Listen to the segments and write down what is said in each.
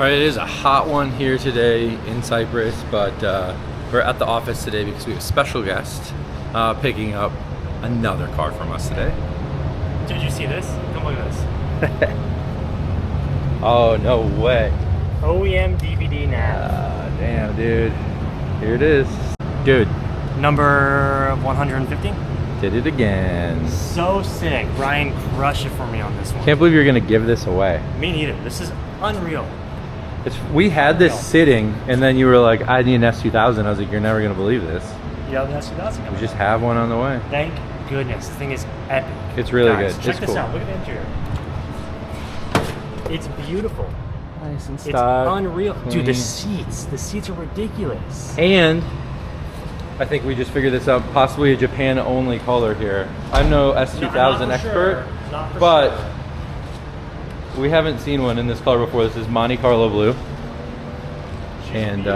Alright, it is a hot one here today in Cyprus, but we're at the office today because we have a special guest picking up another car from us today. Did you see this? Come look at this. Oh, no way. OEM DVD nav. Damn, dude. Here it is. Dude. Number 150? Did it again. So sick. Brian crushed it for me on this one. Can't believe you're going to give this away. Me neither. This is unreal. We had this sitting, and then you were like, I need an S2000. I was like, you're never going to believe this. You have an S2000 coming. We just have one on the way. Thank goodness. This thing is epic. It's really Guys, good. Check it's this cool. out. Look at the interior. It's beautiful. Nice and It's stock, unreal. clean. Dude, the seats are ridiculous. And I think we just figured this out, possibly a Japan-only color here. I'm no S2000 expert, but we haven't seen one in this color before. This is Monte Carlo blue, and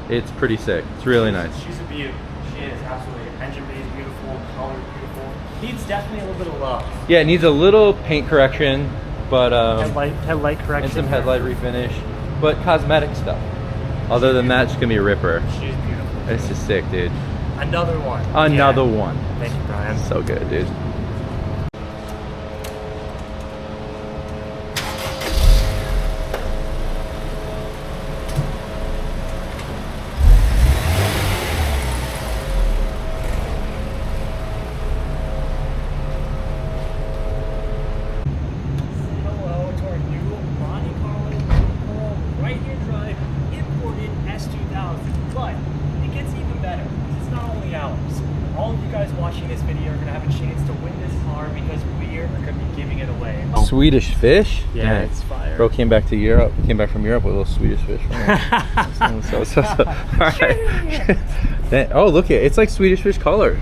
it's pretty sick. It's really nice. She's a beaut. She is, absolutely. Engine bay is beautiful, color is beautiful. Needs definitely a little bit of love. Yeah, it needs a little paint correction, but headlight correction. and some headlight refinish, but cosmetic stuff. Other than that, it's gonna be a ripper. She's beautiful. It's just sick, dude. Another one. Another one. Thank you, Brian. So good, dude. Swedish fish? Yeah, it's fire. Bro came back from Europe with a little Swedish fish. Alright. Oh, look at it. It's like Swedish fish color.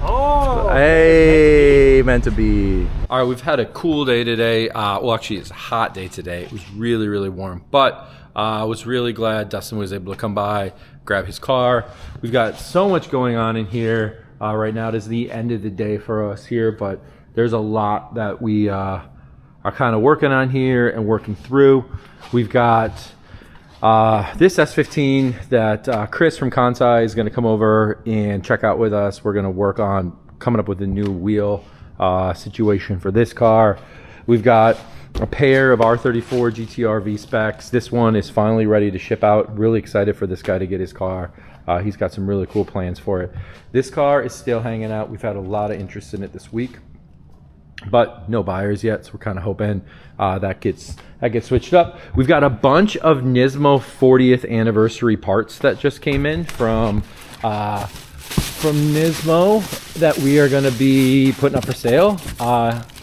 Oh! Hey, meant to be. Alright, we've had a cool day today. Well, actually, it's a hot day today. It was really, really warm. But I was really glad Dustin was able to come by, grab his car. We've got so much going on in here. Right now, it is the end of the day for us here, but there's a lot that we are kind of working on here and working through. We've got this S15 that Chris from Kansai is going to come over and check out with us. We're going to work on coming up with a new wheel situation for this car. We've got a pair of R34 GT-R V-Specs. This one is finally ready to ship out. Really excited for this guy to get his car. He's got some really cool plans for it. This car is still hanging out. We've had a lot of interest in it this week, but no buyers yet, so we're kind of hoping that gets switched up. We've got a bunch of Nismo 40th anniversary parts that just came in from Nismo that we are going to be putting up for sale.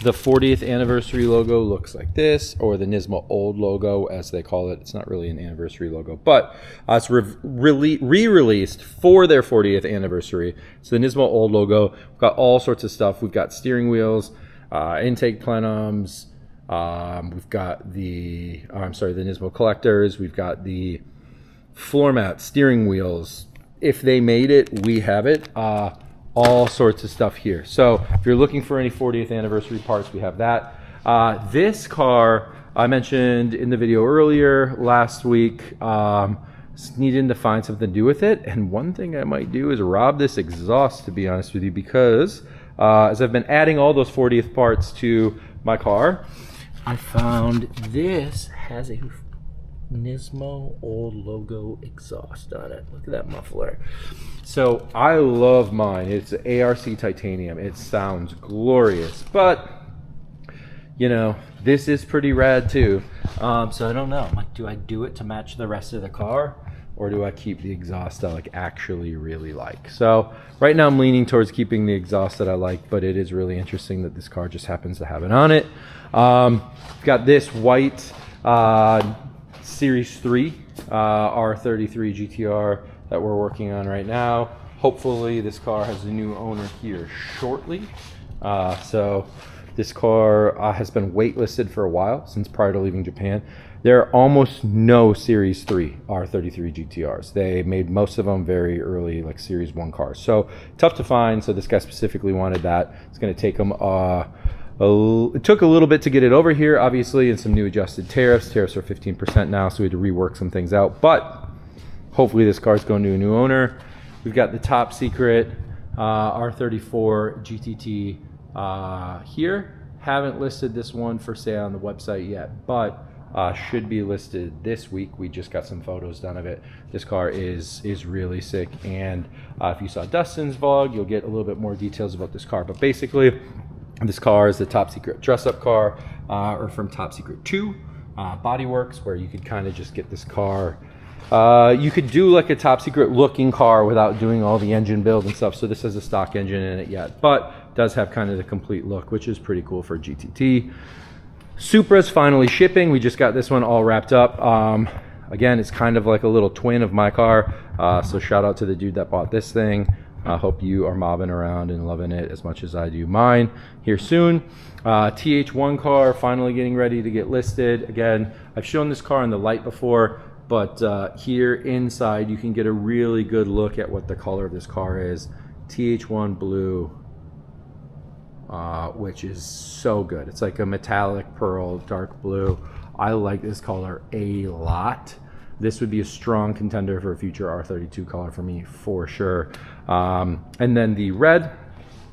The 40th anniversary logo looks like this, or the Nismo old logo as they call it. It's not really an anniversary logo, but it's re-released for their 40th anniversary. So the Nismo old logo. We've got all sorts of stuff. We've got steering wheels, intake plenums, we've got the Nismo collectors, we've got the floor mat, steering wheels. If they made it, we have it. All sorts of stuff here. So if you're looking for any 40th anniversary parts, we have that. This car I mentioned in the video earlier last week, needing to find something to do with it, and one thing I might do is rob this exhaust, to be honest with you, because as I've been adding all those 40th parts to my car, I found this has a Nismo old logo exhaust on it. Look at that muffler. So I love mine. It's ARC titanium. It sounds glorious, but you know, this is pretty rad too. So I don't know. Like, do I do it to match the rest of the car, or do I keep the exhaust I actually really like? So right now I'm leaning towards keeping the exhaust that I like, but it is really interesting that this car just happens to have it on it. Got this white Series 3 R33 GT-R that we're working on right now. Hopefully this car has a new owner here shortly. So this car has been waitlisted for a while, since prior to leaving Japan. There are almost no Series 3 R33 GT-Rs. They made most of them very early, like Series 1 cars. So tough to find, so this guy specifically wanted that. It's going to take him it took a little bit to get it over here, obviously, and some new adjusted tariffs. Tariffs are 15% now, so we had to rework some things out. But hopefully this car's going to a new owner. We've got the top secret R34 GTT here. Haven't listed this one for sale on the website yet, but should be listed this week. We just got some photos done of it. This car is really sick, and if you saw Dustin's vlog, you'll get a little bit more details about this car. But basically, this car is the top secret dress-up car, or from Top Secret 2 Bodyworks, where you could kind of just get this car. You could do like a top secret looking car without doing all the engine build and stuff. So this has a stock engine in it yet, but does have kind of the complete look, which is pretty cool for GTT. Supra's finally shipping. We just got this one all wrapped up. Again, it's kind of like a little twin of my car. So shout out to the dude that bought this thing. I hope you are mobbing around and loving it as much as I do mine here soon. TH1 car finally getting ready to get listed. Again, I've shown this car in the light before, but here inside you can get a really good look at what the color of this car is. TH1 blue, which is so good. It's like a metallic pearl, dark blue. I like this color a lot. This would be a strong contender for a future R32 color for me, for sure. And then the red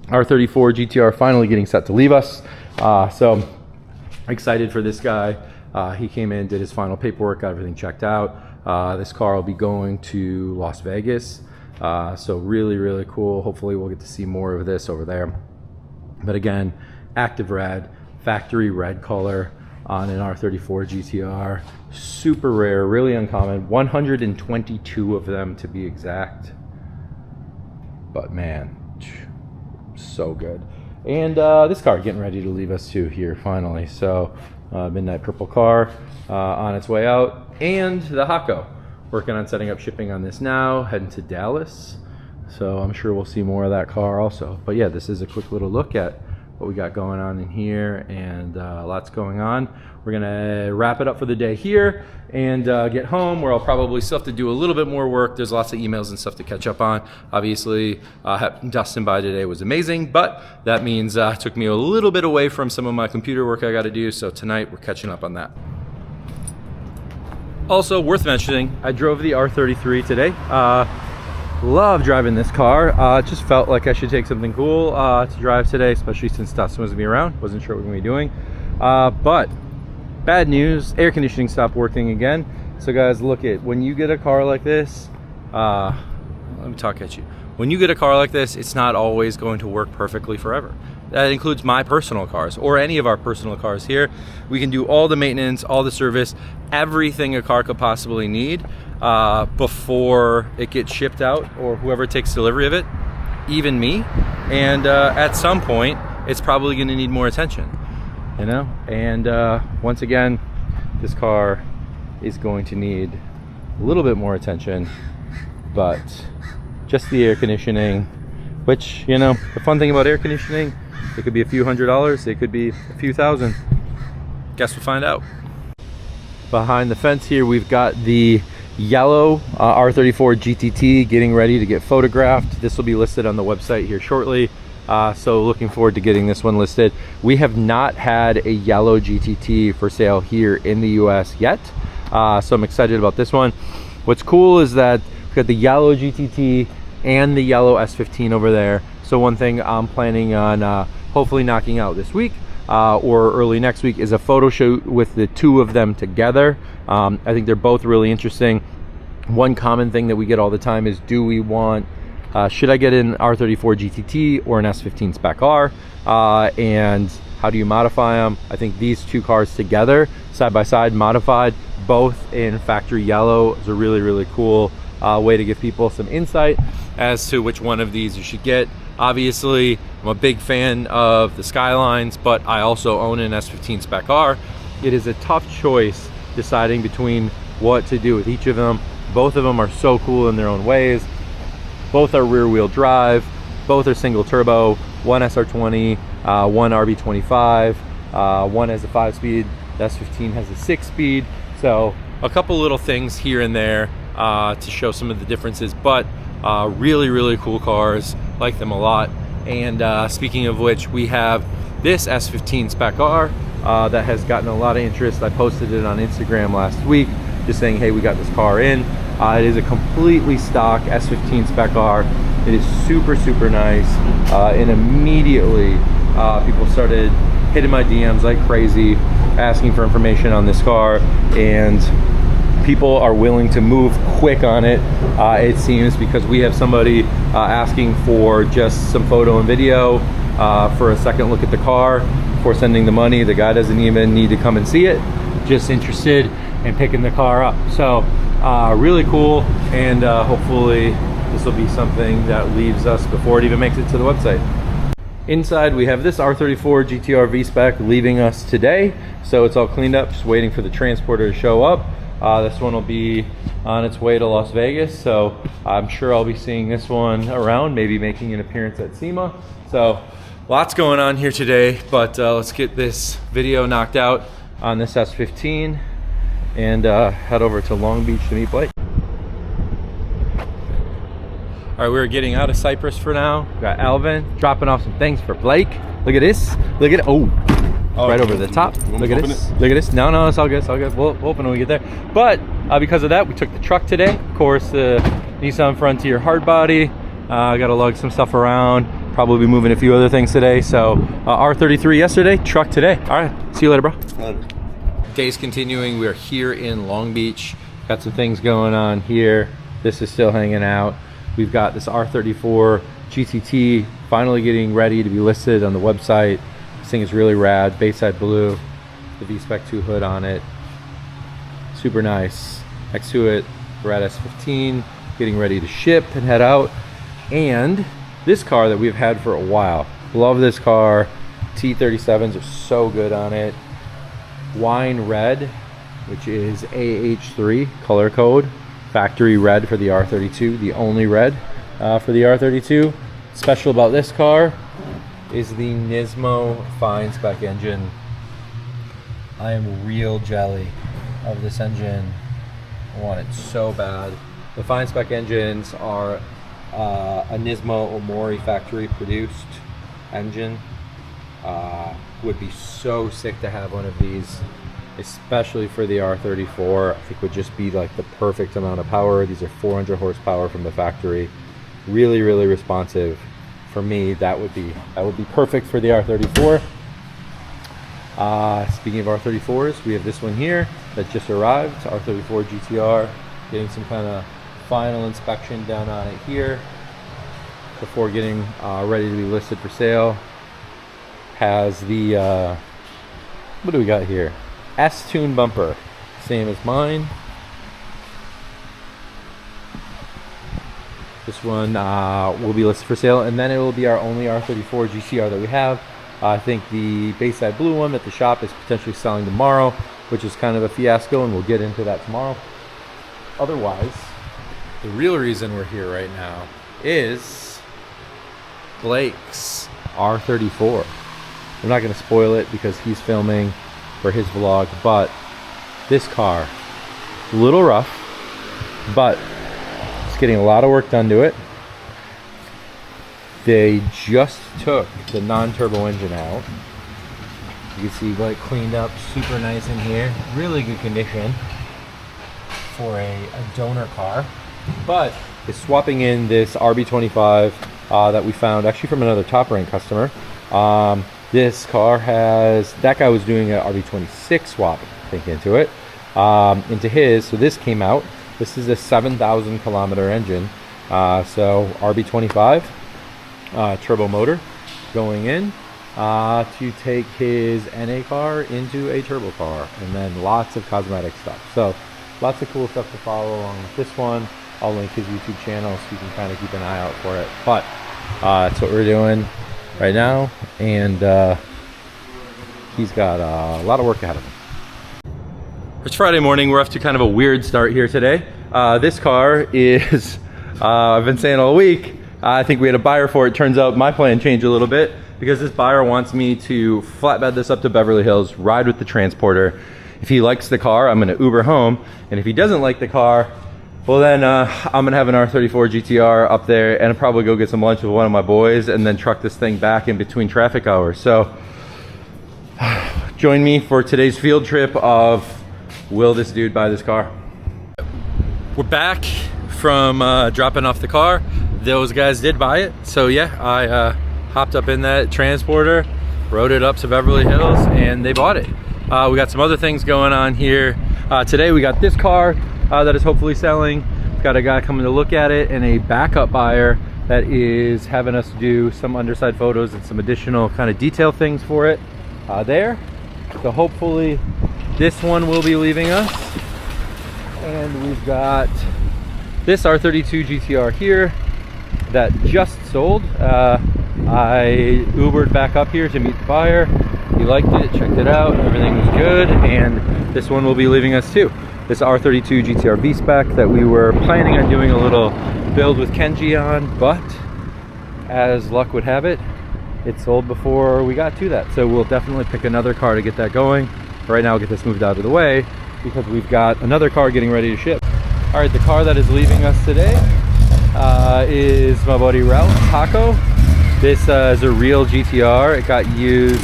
R34 GT-R finally getting set to leave us. So excited for this guy. He came in, did his final paperwork, got everything checked out. This car will be going to Las Vegas. So really, really cool. Hopefully we'll get to see more of this over there. But again, active red, factory red color on an R34 GT-R. Super rare, really uncommon. 122 of them to be exact. But man, so good. And this car getting ready to leave us too here finally. So midnight purple car on its way out. And the Hako, working on setting up shipping on this now, heading to Dallas. So I'm sure we'll see more of that car also. But yeah, this is a quick little look at what we got going on in here, and lots going on. We're gonna wrap it up for the day here and get home, where I'll probably still have to do a little bit more work. There's lots of emails and stuff to catch up on. Obviously, Dustin by today was amazing, but that means it took me a little bit away from some of my computer work I gotta do, so tonight we're catching up on that. Also worth mentioning, I drove the R33 today. Love driving this car. Just felt like I should take something cool to drive today, especially since Dustin was gonna be around. Wasn't sure what we were gonna be doing. But bad news, air conditioning stopped working again. So guys, look at, when you get a car like this, let me talk at you. When you get a car like this, it's not always going to work perfectly forever. That includes my personal cars, or any of our personal cars here. We can do all the maintenance, all the service, everything a car could possibly need before it gets shipped out, or whoever takes delivery of it, even me. And at some point, it's probably gonna need more attention, you know? And once again, this car is going to need a little bit more attention, but just the air conditioning, which, you know, the fun thing about air conditioning, it could be a few $100s, it could be a few thousand. Guess we'll find out. Behind the fence here, we've got the yellow R34 GTT getting ready to get photographed. This will be listed on the website here shortly. So looking forward to getting this one listed. We have not had a yellow GTT for sale here in the US yet. So I'm excited about this one. What's cool is that we've got the yellow GTT and the yellow S15 over there. So one thing I'm planning on hopefully knocking out this week or early next week is a photo shoot with the two of them together. I think they're both really interesting. One common thing that we get all the time is, do we want, should I get an R34 GTT or an S15 Spec R? And how do you modify them? I think these two cars together, side by side, modified, both in factory yellow, is a really, really cool way to give people some insight as to which one of these you should get. Obviously, I'm a big fan of the Skylines, but I also own an S15 Spec R. It is a tough choice deciding between what to do with each of them. Both of them are so cool in their own ways. Both are rear wheel drive, both are single turbo, one SR20, one RB25, one has a 5-speed, the S15 has a 6-speed. So a couple little things here and there to show some of the differences, but really, really cool cars, like them a lot. And speaking of which, we have this S15 Spec R that has gotten a lot of interest. I posted it on Instagram last week, just saying, hey, we got this car in. It is a completely stock S15 Spec R. It is super, super nice. And immediately people started hitting my DMs like crazy, asking for information on this car, and people are willing to move quick on it, it seems, because we have somebody asking for just some photo and video for a second look at the car before sending the money. The guy doesn't even need to come and see it, just interested in picking the car up. So really cool, and hopefully this will be something that leaves us before it even makes it to the website. Inside we have this R34 GT-R V-Spec leaving us today, so it's all cleaned up, just waiting for the transporter to show up. This one will be on its way to Las Vegas, so I'm sure I'll be seeing this one around, maybe making an appearance at SEMA. So lots going on here today, but let's get this video knocked out on this S15 and head over to Long Beach to meet Blake. All right, we're getting out of Cypress for now. We got Alvin dropping off some things for Blake. Look at this. Look at it. Oh, right over the top. Look at this. Look at this. No, it's all good. It's all good. We'll open when we get there. But because of that, we took the truck today. Of course, the Nissan Frontier hardbody. Got to lug some stuff around. Probably be moving a few other things today. So R33 yesterday, truck today. All right. See you later, bro. Later. Day's continuing. We are here in Long Beach. Got some things going on here. This is still hanging out. We've got this R34 GTT finally getting ready to be listed on the website. This thing is really rad. Bayside blue, the V-Spec 2 hood on it. Super nice. Next to it, Red S15 getting ready to ship and head out. And this car that we've had for a while. Love this car. T37s are so good on it. Wine red, which is AH3 color code. Factory red for the R32, the only red for the R32. Special about this car is the Nismo fine spec engine. I am real jelly of this engine. I want it so bad. The fine spec engines are a Nismo Omori factory produced engine. Would be so sick to have one of these, especially for the R34. I think would just be like the perfect amount of power. These are 400 horsepower from the factory. Really, really responsive. For me, that would be perfect for the R34. Speaking of R34s, we have this one here that just arrived. It's R34 GT-R. Getting some kind of final inspection done on it here before getting ready to be listed for sale. Has the what do we got here? S-Tune bumper, same as mine. This one will be listed for sale, and then it will be our only R34 GT-R that we have. I think the Bayside blue one that the shop is potentially selling tomorrow, which is kind of a fiasco, and we'll get into that tomorrow. Otherwise, the real reason we're here right now is Blake's R34. I'm not going to spoil it because he's filming for his vlog, but this car, a little rough, but it's getting a lot of work done to it. They just took the non-turbo engine out. You can see like cleaned up, super nice in here, really good condition for a donor car. But it's swapping in this RB25 that we found actually from another Toprank customer. This car has, that guy was doing an RB26 swap, I think, into it, into his. So this came out. This is a 7,000 kilometer engine. So RB25 turbo motor going in to take his NA car into a turbo car, and then lots of cosmetic stuff. So lots of cool stuff to follow along with this one. I'll link his YouTube channel so you can kind of keep an eye out for it. But that's what we're doing right now, and he's got a lot of work ahead of him. It's Friday morning. We're off to kind of a weird start here today. This car is, I've been saying all week, I think we had a buyer for it. Turns out my plan changed a little bit because this buyer wants me to flatbed this up to Beverly Hills, ride with the transporter. If he likes the car, I'm gonna Uber home, and if he doesn't like the car, Well then, I'm gonna have an R34 GT-R up there and I'll probably go get some lunch with one of my boys and then truck this thing back in between traffic hours. So join me for today's field trip of, will this dude buy this car? We're back from dropping off the car. Those guys did buy it. So yeah, I hopped up in that transporter, rode it up to Beverly Hills, and they bought it. We got some other things going on here. Today we got this car that is hopefully selling. We've got a guy coming to look at it and a backup buyer that is having us do some underside photos and some additional kind of detail things for it there. So hopefully this one will be leaving us. And we've got this R32 GT-R here that just sold. I Ubered back up here to meet the buyer. He liked it, checked it out, everything was good, and this one will be leaving us too. This R32 GT-R V-Spec that we were planning on doing a little build with Kenji on, but as luck would have it, it sold before we got to that. So we'll definitely pick another car to get that going. Right now, I'll get this moved out of the way because we've got another car getting ready to ship. All right, the car that is leaving us today is my buddy Ralph Hako. This is a real GT-R. It got used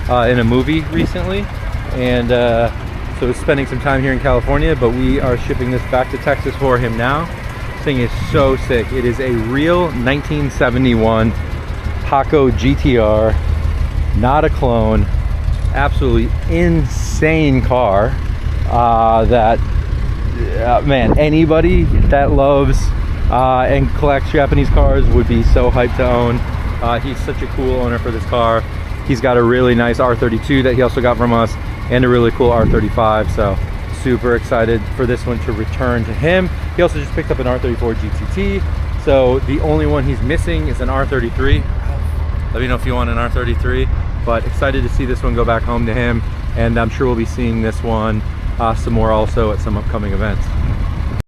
in a movie recently, and so spending some time here in California, but we are shipping this back to Texas for him now. This thing is so sick. It is a real 1971 Hako GT-R, not a clone. Absolutely insane car that man, anybody that loves and collects Japanese cars would be so hyped to own. He's such a cool owner for this car. He's got a really nice R32 that he also got from us and a really cool R35, so super excited for this one to return to him. He also just picked up an R34 GTT, so the only one he's missing is an R33. Let me know if you want an R33, but excited to see this one go back home to him, and I'm sure we'll be seeing this one some more also at some upcoming events.